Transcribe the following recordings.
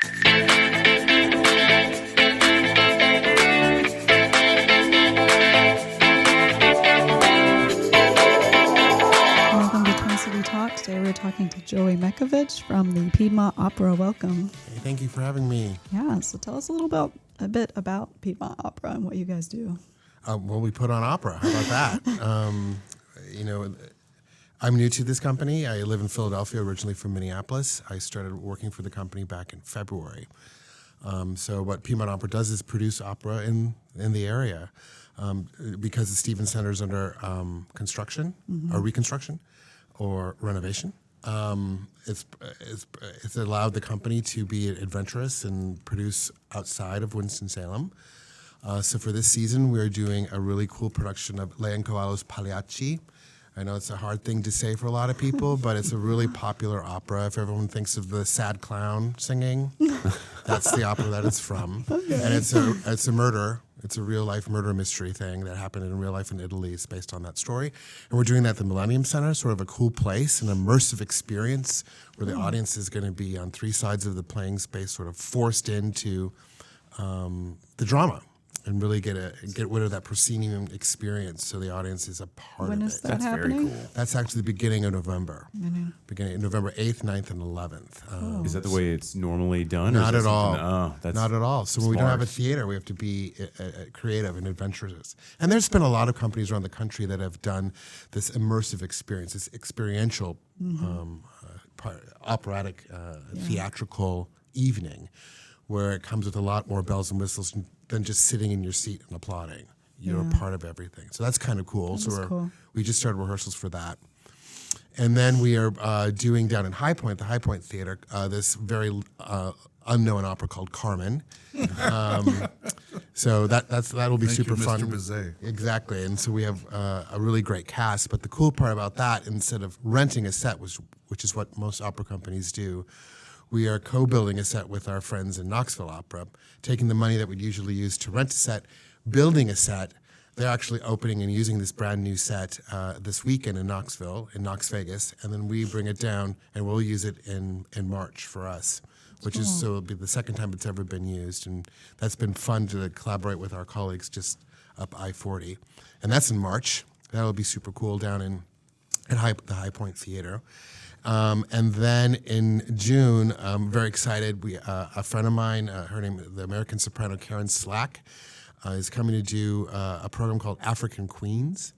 Welcome to Twin City Talk. Today we're talking to Joey Mechavich from the Piedmont Opera. Welcome. Hey, thank you for having me. Yeah, so tell us a bit about Piedmont Opera and what you guys do. Well, we put on opera. How about that? I'm new to this company. I live in Philadelphia, originally from Minneapolis. I started working for the company back in February. So what Piedmont Opera does is produce opera in the area. Because the Stevens Center is under construction or reconstruction or renovation. It's allowed the company to be adventurous and produce outside of Winston-Salem. So for this season, we're doing a really cool production of Leoncavallo's Pagliacci. I know it's a hard thing to say for a lot of people, but it's a really popular opera. If everyone thinks of the sad clown singing, that's the opera that it's from. Okay. And it's a murder. It's a real-life murder mystery thing that happened in real life in Italy. It's based on that story. And we're doing that at the Millennium Center, sort of a cool place, an immersive experience where the audience is going to be on three sides of the playing space, sort of forced into the drama and really get rid of that proscenium experience so the audience is a part When of is it. that That's happening? very cool. That's actually the beginning of November. Beginning of November 8th, 9th, and 11th. Is that the way it's normally done? Not or is at it all. something- Oh, that's Not at all. So when we don't have a smart. theater, we have to be creative and adventurous. And there's been a lot of companies around the country that have done this immersive experience, this experiential operatic theatrical evening where it comes with a lot more bells and whistles than just sitting in your seat and applauding. You're a part of everything. So that's kind of cool. Cool. We just started rehearsals for that. And then we are doing down in High Point, the High Point Theater, this very unknown opera called Carmen. So that'll be Thank super you, fun. Mr. Bizet. Exactly. And so we have a really great cast. But the cool part about that, instead of renting a set, which is what most opera companies do, we are co-building a set with our friends in Knoxville Opera, taking the money that we'd usually use to rent a set, building a set. They're actually opening and using this brand new set this weekend in Knoxville, in Knox Vegas, and then we bring it down and we'll use it in March for us, which is so it'll be the second time it's ever been used, and that's been fun to collaborate with our colleagues just up I-40, and that's in March. That'll be super cool down at the High Point Theater. And then in June, I'm very excited. A friend of mine, her name is the American soprano Karen Slack, is coming to do a program called African Queens,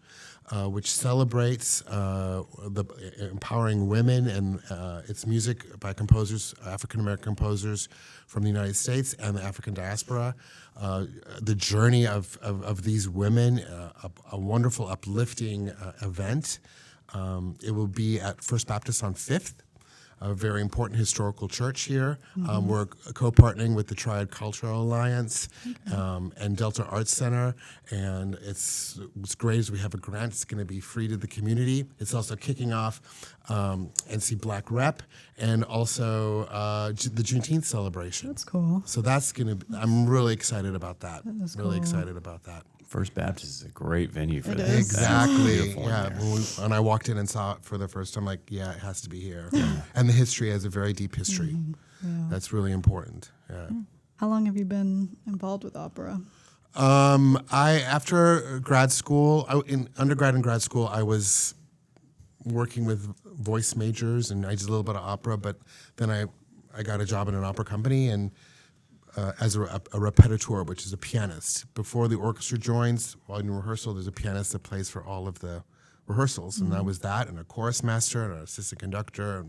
which celebrates the empowering women, and it's music by composers, African-American composers from the United States and the African diaspora. The journey of these women, a wonderful, uplifting event. It will be at First Baptist on 5th, a very important historical church here. We're co-partnering with the Triad Cultural Alliance and Delta Arts Center, and it's great as we have a grant. It's going to be free to the community. It's also kicking off NC Black Rep and also the Juneteenth celebration. That's cool. So that's going to. I'm really excited about that. is Really cool. excited about that. First Baptist is a great venue for It that. is. Exactly. Beautiful in Yeah. there. When I walked in and saw it for the first time, like, yeah, it has to be here. And the history has a very deep history. Yeah. That's really important. Yeah. How long have you been involved with opera? After grad school, in undergrad and grad school, I was working with voice majors, and I did a little bit of opera. But then I got a job in an opera company, and as a repetiteur, which is a pianist. Before the orchestra joins, while in rehearsal, there's a pianist that plays for all of the rehearsals, and I was that, and a chorus master, and an assistant conductor,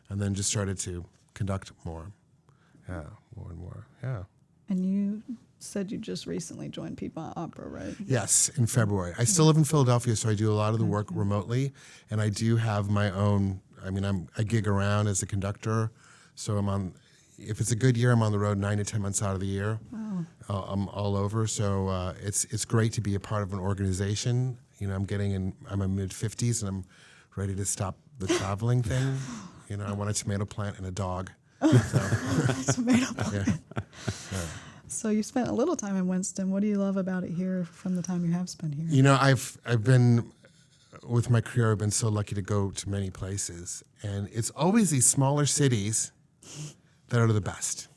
and then just started to conduct more. Yeah, more and more. Yeah. And you said you just recently joined Piedmont Opera, right? Yes, in February. I still live in Philadelphia, so I do a lot of the work remotely, and I do have my own. I mean, I gig around as a conductor, so I'm on. If it's a good year, I'm on the road 9 to 10 months out of the year. Wow. I'm all over, so it's great to be a part of an organization. You know, I'm in mid-50s, and I'm ready to stop the traveling thing. You know, I want a tomato plant and a dog. Tomato plant. Yeah. So you spent a little time in Winston. What do you love about it here from the time you have spent here? You know, I've been with my career. I've been so lucky to go to many places, and it's always these smaller cities that are the best.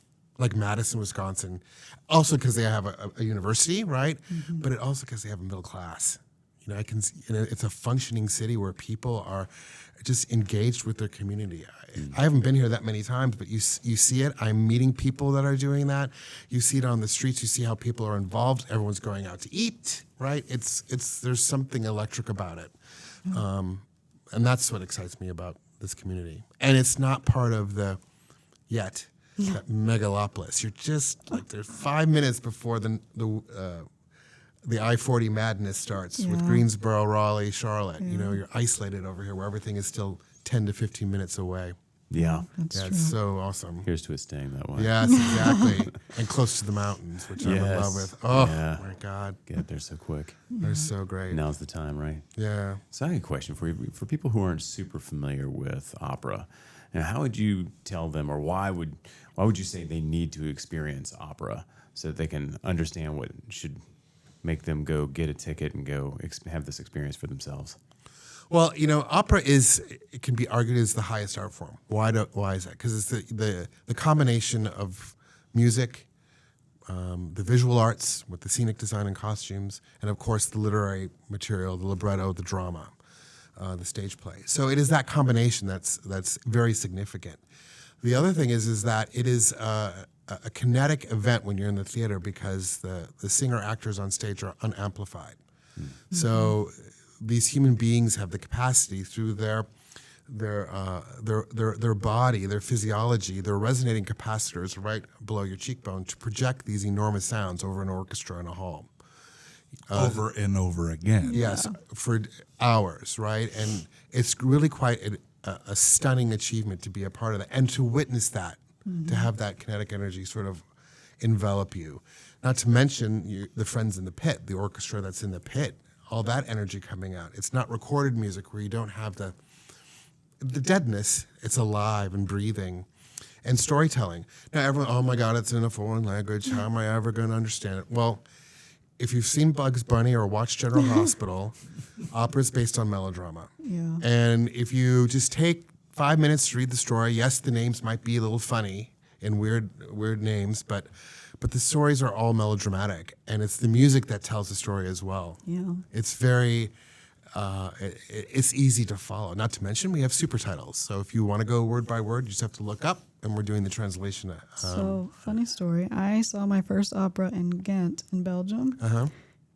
like Madison, Wisconsin, also because they have a university, right? But it also because they have a middle class. You know, it's a functioning city where people are just engaged with their community. I haven't been here that many times, but you see it. I'm meeting people that are doing that. You see it on the streets. You see how people are involved. Everyone's going out to eat, right? There's something electric about it, and that's what excites me about this community. And it's not part of that megalopolis. You're just like there's 5 minutes before the I-40 madness starts with Greensboro, Raleigh, Charlotte. You know, you're isolated over here where everything is still 10 to 15 minutes away. Yeah. That's true. It's so awesome. Here's to it staying that way. Yes, exactly. And close to the mountains, which I'm in love with. Oh, my God. Get there so quick. They're so great. Now's the time, right? Yeah. So I have a question for you. For people who aren't super familiar with opera, and how would you tell them, or why would you say they need to experience opera so that they can understand what should make them go get a ticket and go have this experience for themselves? Well, you know, opera it can be argued as the highest art form. Why is that? Because it's the combination of music, the visual arts with the scenic design and costumes, and of course the literary material, the libretto, the drama, the stage play. So it is that combination that's very significant. The other thing is that it is a kinetic event when you're in the theater because the singer actors on stage are unamplified. So these human beings have the capacity through their body, their physiology, their resonating capacitors right below your cheekbone to project these enormous sounds over an orchestra in a hall. Over and over again. Yes, for hours, right? And it's really quite a stunning achievement to be a part of that and to witness that, to have that kinetic energy sort of envelop you. Not to mention the friends in the pit, the orchestra that's in the pit, all that energy coming out. It's not recorded music where you don't have the deadness. It's alive and breathing. And storytelling. Now everyone, oh my God, it's in a foreign language. How am I ever going to understand it? Well, if you've seen Bugs Bunny or watched General Hospital, opera is based on melodrama. Yeah. And if you just take 5 minutes to read the story, yes, the names might be a little funny and weird names, but the stories are all melodramatic, and it's the music that tells the story as well. Yeah. It's very, it's easy to follow. Not to mention we have super titles, so if you want to go word by word, you just have to look up, and we're doing the translation. So, funny story. I saw my first opera in Ghent in Belgium.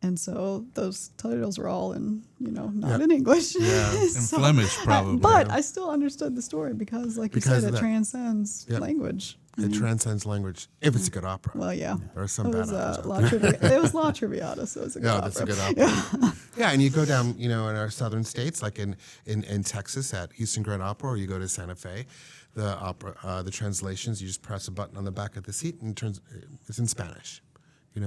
And so those titles were all in, not in English. Yeah. In Flemish, probably. But I still understood the story because, like you said, it transcends language. It transcends language if it's a good opera. Well, yeah. There are some It bad was operas. it was La Traviata, so it was a good opera. That's a good opera. Yeah, and you go down, in our southern states, like in Texas at Houston Grand Opera, or you go to Santa Fe, the opera, the translations, you just press a button on the back of the seat and it's in Spanish.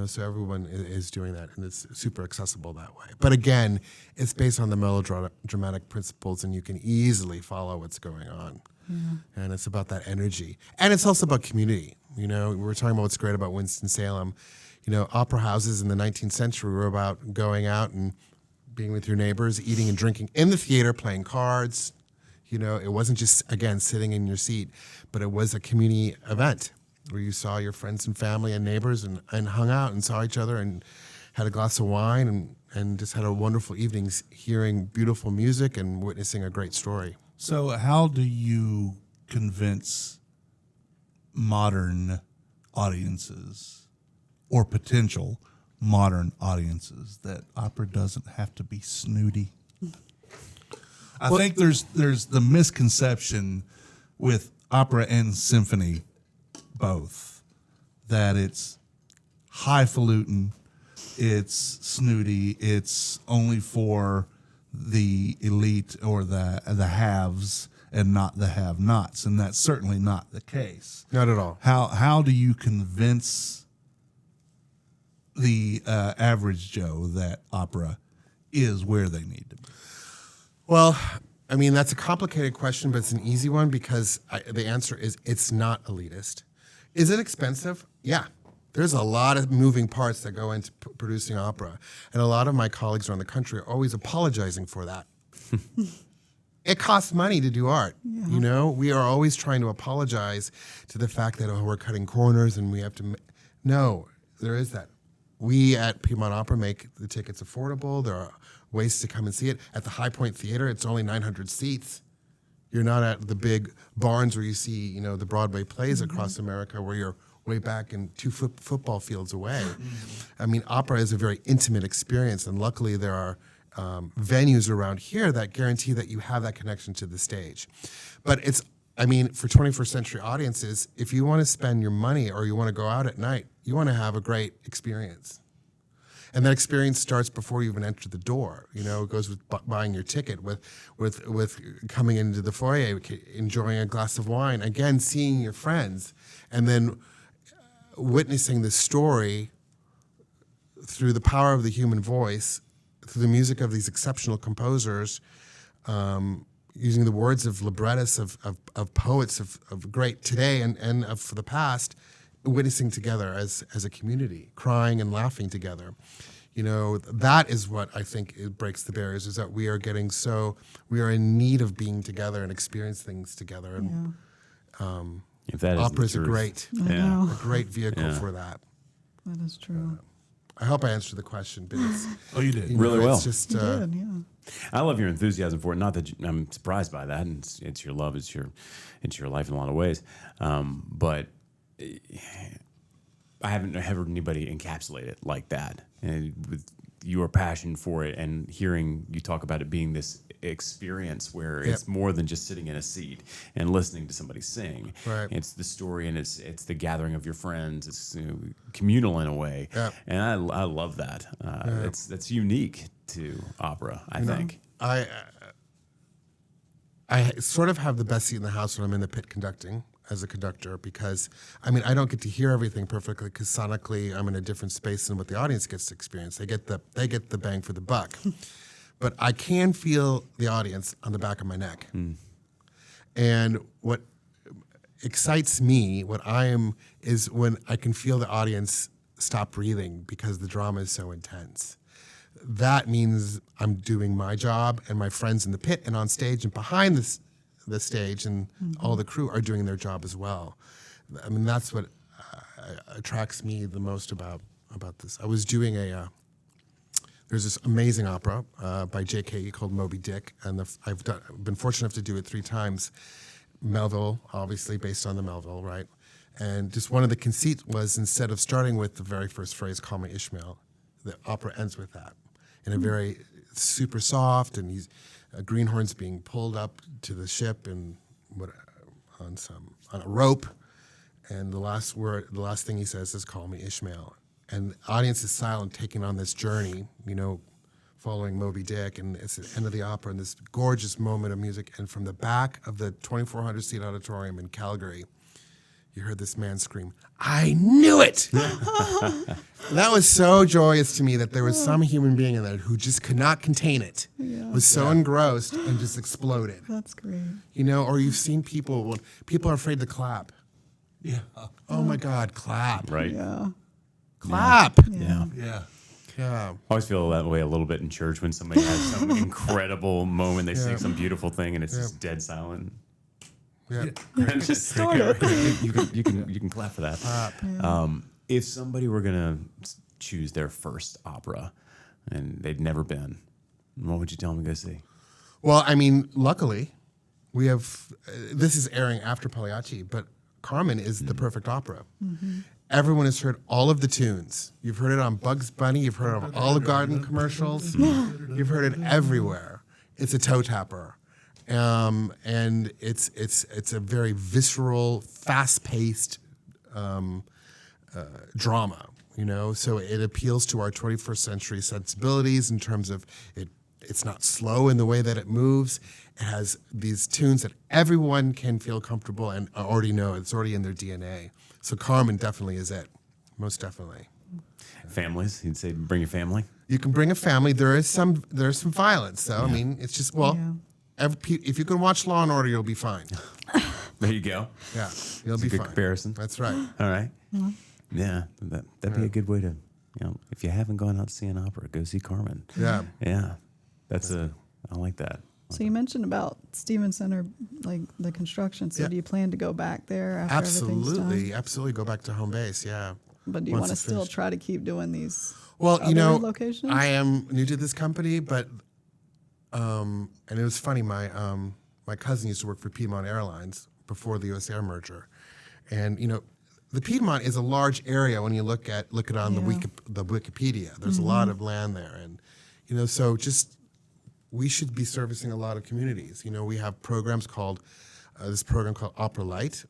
So everyone is doing that, and it's super accessible that way. But again, it's based on the melodramatic principles, and you can easily follow what's going on. Yeah. And it's about that energy. And it's also about community. We were talking about what's great about Winston-Salem. Opera houses in the 19th century were about going out and being with your neighbors, eating and drinking in the theater, playing cards. It wasn't just, again, sitting in your seat, but it was a community event where you saw your friends and family and neighbors and hung out and saw each other and had a glass of wine and just had a wonderful evening hearing beautiful music and witnessing a great story. So how do you convince modern audiences or potential modern audiences that opera doesn't have to be snooty? I think there's the misconception with opera and symphony both, that it's highfalutin, it's snooty, it's only for the elite or the haves and not the have-nots, and that's certainly not the case. Not at all. How do you convince the average Joe that opera is where they need to be? Well, that's a complicated question, but it's an easy one because the answer is it's not elitist. Is it expensive? Yeah. There's a lot of moving parts that go into producing opera. And a lot of my colleagues around the country are always apologizing for that. it costs money to do art. Yeah. You know, we are always trying to apologize to the fact that, we're cutting corners and we have to. No, there is that. We at Piedmont Opera make the tickets affordable. There are ways to come and see it. At the High Point Theater, it's only 900 seats. You're not at the big barns where you see, the Broadway plays across America where you're way back in 2 football fields away. I mean, opera is a very intimate experience, and luckily there are venues around here that guarantee that you have that connection to the stage. But for 21st century audiences, if you want to spend your money or you want to go out at night, you want to have a great experience. And that experience starts before you even enter the door. It goes with buying your ticket, with coming into the foyer, enjoying a glass of wine, again, seeing your friends, and then witnessing the story through the power of the human voice, through the music of these exceptional composers, using the words of librettists, of poets, of great today and of the past, witnessing together as a community, crying and laughing together. That is what I think it breaks the barriers, is that we are in need of being together and experience things together. And If that is opera is the a truth. great vehicle for that. That is true. I hope I answered the question, because Oh, you did. Really well. It's just You did, yeah. I love your enthusiasm for it. Not that I'm surprised by that, and it's your love, it's your life in a lot of ways. But I haven't heard anybody encapsulate it like that, and with your passion for it, and hearing you talk about it being this experience where it's more than just sitting in a seat and listening to somebody sing. Right. It's the story, and it's the gathering of your friends. It's communal in a way, and I love that. That's unique to opera, I think. I sort of have the best seat in the house when I'm in the pit conducting as a conductor, because I don't get to hear everything perfectly, because sonically I'm in a different space than what the audience gets to experience. They get the bang for the buck. But I can feel the audience on the back of my neck. And what excites me, is when I can feel the audience stop breathing because the drama is so intense. That means I'm doing my job, and my friends in the pit and on stage and behind the stage and all the crew are doing their job as well. That's what attracts me the most about this. I was doing there's this amazing opera by J.K. called Moby Dick, and I've been fortunate enough to do it 3 times. Melville, obviously based on the Melville, right? And just one of the conceits was, instead of starting with the very first phrase, "Call me Ishmael," the opera ends with that in a very super soft, and he's greenhorns being pulled up to the ship and on a rope, and the last thing he says is, "Call me Ishmael." And the audience is silent, taking on this journey, following Moby Dick, and it's the end of the opera, and this gorgeous moment of music. And from the back of the 2,400-seat auditorium in Calgary, you heard this man scream, "I knew it!" That was so joyous to me, that there was some human being in there who just could not contain it, was so engrossed and just exploded. That's great. Or you've seen people are afraid to clap. Yeah. Oh my God, clap. Right? Yeah. Clap. Yeah. Yeah. Yeah. I always feel that way a little bit in church when somebody has some incredible moment. They sing some beautiful thing, and it's just dead silent. Yeah. Sort of. You can clap for that. If somebody were gonna choose their first opera and they'd never been, what would you tell them to go see? Well, luckily, we have. This is airing after Pagliacci, but Carmen is the perfect opera. Mm-hmm. Everyone has heard all of the tunes. You've heard it on Bugs Bunny. You've heard it on Olive Garden commercials. You've heard it everywhere. It's a toe tapper. And it's a very visceral, fast-paced drama, So it appeals to our 21st century sensibilities in terms of it's not slow in the way that it moves. It has these tunes that everyone can feel comfortable and already know. It's already in their DNA. So Carmen definitely is it, most definitely. Families, you'd say bring your family. You can bring a family. There is some violence, though. It's just if you can watch Law and Order, you'll be fine. There you go. Yeah, you'll That's be a good fine. comparison. That's right. All right. Yeah, that'd be a good way to, if you haven't gone out to see an opera, go see Carmen. Yeah. Yeah, I like that. So you mentioned about Stevens Center, like the construction. So Yeah. do you plan to go back there after everything's done? Absolutely. Go back to home base. Yeah. But do you Once want to it's still finished. try to keep doing these Well, other locations? I am new to this company, but and it was funny. My cousin used to work for Piedmont Airlines before the U.S. Air merger, and the Piedmont is a large area when you look at it on the Wikipedia. There's a lot of land there, and so just we should be servicing a lot of communities. We have programs called this program called Opera Light,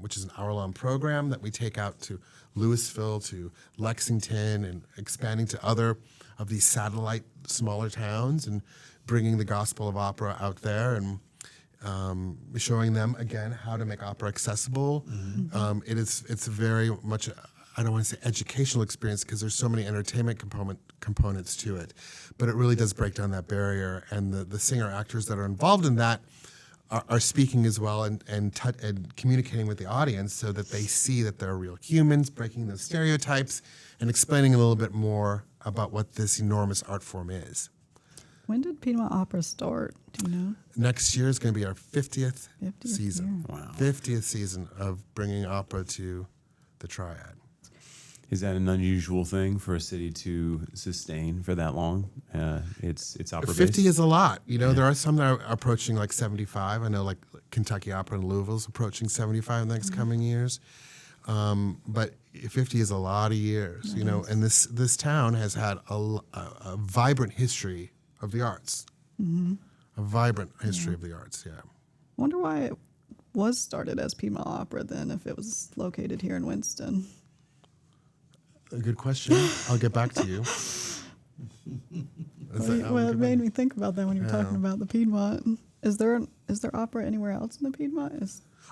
which is an hour-long program that we take out to Louisville, to Lexington, and expanding to other of these satellite smaller towns, and bringing the gospel of opera out there, and showing them again how to make opera accessible. It's very much, I don't want to say educational experience, because there's so many entertainment components to it, but it really does break down that barrier, and the singer actors that are involved in that are speaking as well, and communicating with the audience so that they see that they're real humans, breaking those stereotypes and explaining a little bit more about what this enormous art form is. When did Piedmont Opera start? Do you know? Next year is going to be our 50th 50th season. year. Wow. 50th season of bringing opera to the Triad. Is that an unusual thing for a city to sustain for that long? It's opera 50 is a lot. There are some that are approaching like 75. I know like Kentucky Opera in Louisville's approaching 75 in the next coming years. But 50 is a lot of years, and this town has had a vibrant history of the arts. A vibrant history of the arts, yeah. I wonder why it was started as Piedmont Opera then, if it was located here in Winston. A good question. I'll get back to you. Well, it made me think about that when you were talking about the Piedmont. Is there opera anywhere else in the Piedmont?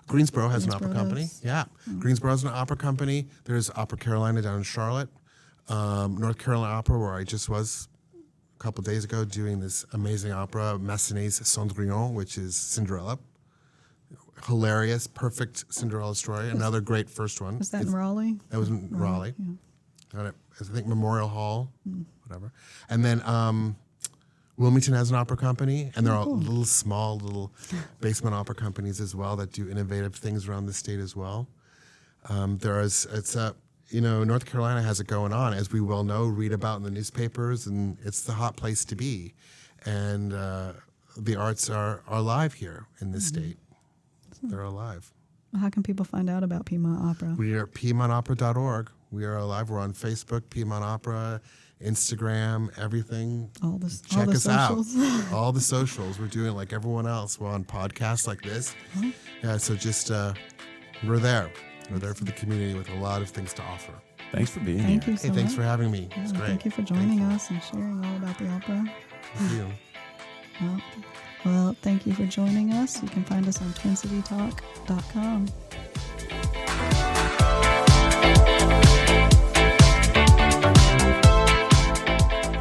Greensboro has an opera Greensboro company. does? Yeah. Greensboro has an opera company. There's Opera Carolina down in Charlotte. North Carolina Opera, where I just was a couple days ago doing this amazing opera, Massenet's Cendrillon, which is Cinderella. Hilarious, perfect Cinderella story. Another great first one. Was that in Raleigh? That was in Raleigh. Yeah. Got it. I think Memorial Hall, whatever. And then Wilmington has an opera company, and there are little basement opera companies as well that do innovative things around the state as well. North Carolina has it going on, as we well know, read about in the newspapers, and it's the hot place to be. And the arts are alive here in this state. They're alive. How can people find out about Piedmont Opera? We are at PiedmontOpera.org. We are alive. We're on Facebook, Piedmont Opera, Instagram, everything. Check us socials. out. All the socials. We're doing like everyone else. We're on podcasts like this. Yeah, so just we're there. We're there for the community with a lot of things to offer. Thanks for being here. Thank you so Hey, thanks much. for having me. It's great. Thank you for joining us and sharing all about the opera. Thank you. Well, thank you for joining us. You can find us on TwinCityTalk.com.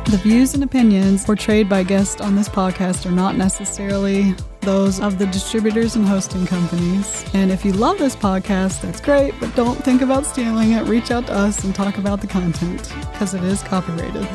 The views and opinions portrayed by guests on this podcast are not necessarily those of the distributors and hosting companies. And if you love this podcast, that's great, but don't think about stealing it. Reach out to us and talk about the content, because it is copyrighted.